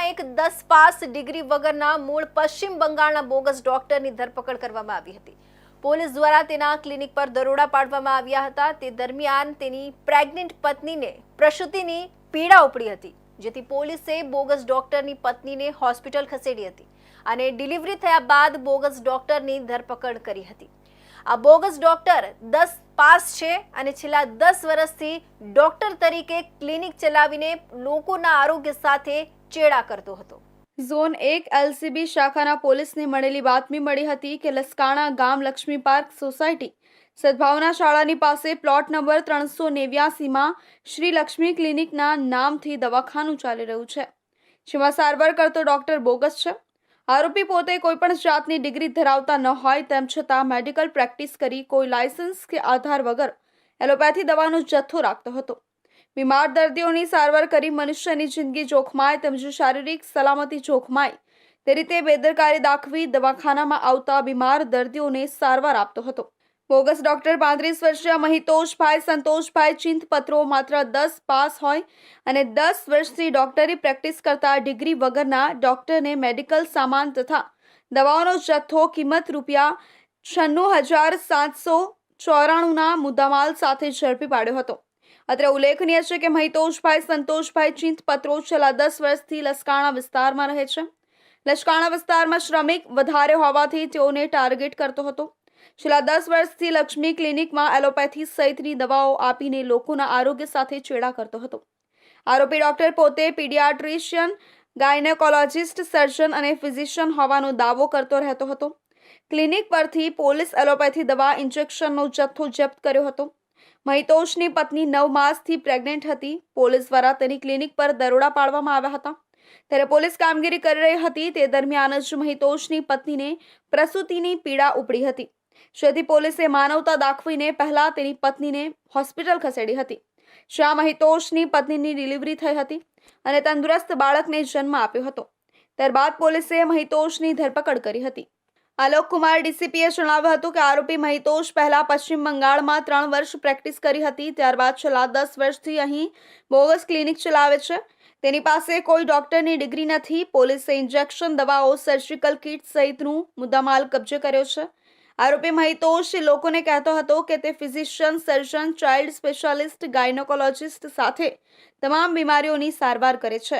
સુરતમાં એક 10 pass degree વગરના મૂળ પશ્ચિમ બંગાળના બોગસ ડોક્ટરની ધરપકડ કરવામાં આવી હતી। પોલીસ દ્વારા તેના ક્લિનિક પર દરોડા પાડવામાં આવ્યા હતા। તે દરમિયાન તેની પ્રેગ્નન્ટ પત્નીને પ્રસૂતિની પીડા ઉપડી હતી, જેથી પોલીસે બોગસ ડોક્ટરની પત્નીને હોસ્પિટલ ખસેડી હતી અને ડિલિવરી થયા બાદ બોગસ ડોક્ટરની ધરપકડ કરી હતી। આ બોગસ ડોક્ટર 10 પાસ છે અને છેલ્લા 10 વર્ષથી ડોક્ટર તરીકે ક્લિનિક ચલાવીને લોકોના આરોગ્ય સાથે ચેડા કરતો હતો। ઝોન 1 એલસીબી શાખાના પોલીસને મળેલી બાતમી મળી હતી કે લસકાણા ગામ લક્ષ્મી પાર્ક સોસાયટી સદભાવના શાળાની પાસે પ્લોટ નંબર 389માં શ્રી લક્ષ્મી ક્લિનિકના નામથી દવાખાનું ચાલી રહ્યું છે, જેમાં સારવાર કરતો ડોક્ટર બોગસ છે। આરોપી પોતે કોઈપણ જાતની ડિગ્રી ધરાવતા ન હોય તેમ છતાં મેડિકલ પ્રેક્ટિસ કરી કોઈ લાયસન્સ કે આધાર વગર એલોપેથી દવાનો જથ્થો રાખતો હતો। બીમાર દર્દીઓની સારવાર કરી મનુષ્યની જિંદગી જોખમાય તેમજ શારીરિક સલામતી જોખમાય તે રીતે બેદરકારી દાખવી દવાખાનામાં આવતા બીમાર દર્દીઓને સારવાર આપતો હતો। બોગસ ડોક્ટર 35 વર્ષીય મહિતોષભાઈ સંતોષભાઈ ચિંતપત્રો માત્ર 10 પાસ હોય અને 10 વર્ષથી ડોક્ટરી પ્રેક્ટિસ કરતા ડિગ્રી વગરના ડોક્ટરને મેડિકલ સામાન તથા દવાઓનો જથ્થો કિંમત ₹9794 મુદ્દામાલ સાથે ઝડપી પાડ્યો હતો। અત્રે ઉલ્લેખનીય છે કે મહિતોષભાઈ સંતોષભાઈ ચિંતપત્રો છેલ્લા 10 વર્ષથી લસકાણા વિસ્તારમાં રહે છે। લસકાણા વિસ્તારમાં શ્રમિક વધારે હોવાથી તેઓને ટાર્ગેટ કરતો હતો। છેલ્લા 10 વર્ષથી લક્ષ્મી ક્લિનિકમાં એલોપેથી સહિતની દવાઓ આપીને લોકોના આરોગ્ય સાથે ચેડા કરતો હતો। આરોપી ડોક્ટર પોતે પીડિયાટ્રિશિયન, ગાયનેકોલોજિસ્ટ, સર્જન અને ફિઝિશિયન હોવાનો દાવો કરતો રહેતો હતો। ક્લિનિક પરથી પોલીસ એલોપેથી દવા ઇન્જેક્શનનો જથ્થો જપ્ત કર્યો હતો। મહિતોષની પત્ની 9 માસથી પ્રેગ્નન્ટ હતી। પોલીસ દ્વારા તેની ક્લિનિક પર દરોડા પાડવામાં આવ્યા હતા। ત્યારે પોલીસ કામગીરી કરી રહી હતી તે દરમિયાન જ મહિતોષની પત્નીને પ્રસૂતિની પીડા ઉપડી હતી, જેથી પોલીસે માનવતા દાખવીને પહેલા તેની પત્નીને હોસ્પિટલ ખસેડી હતી, જ્યાં મહિતોષની પત્નીની ડિલિવરી થઈ હતી અને તંદુરસ્ત બાળકને જન્મ આપ્યો હતો। ત્યારબાદ પોલીસે મહિતોષની ધરપકડ કરી હતી। આલોક કુમાર ડીસીપીએ જણાવ્યું હતું કે આરોપી મહિતોષ પહેલા પશ્ચિમ બંગાળમાં 3 વર્ષ પ્રેક્ટિસ કરી હતી, ત્યારબાદ છેલ્લા 10 વર્ષથી અહીં બોગસ ક્લિનિક ચલાવે છે। તેની પાસે કોઈ ડોક્ટરની ડિગ્રી નથી। પોલીસે ઇન્જેક્શન, દવાઓ, સર્જિકલ કિટ સહિતનું મુદ્દામાલ કબજે કર્યો છે। આરોપી મહિતોષ લોકોને કહેતો હતો કે તે ફિઝિશિયન, સર્જન, ચાઇલ્ડ સ્પેશિયાલિસ્ટ, ગાયનેકોલોજિસ્ટ સાથે તમામ બીમારીઓની સારવાર કરે છે।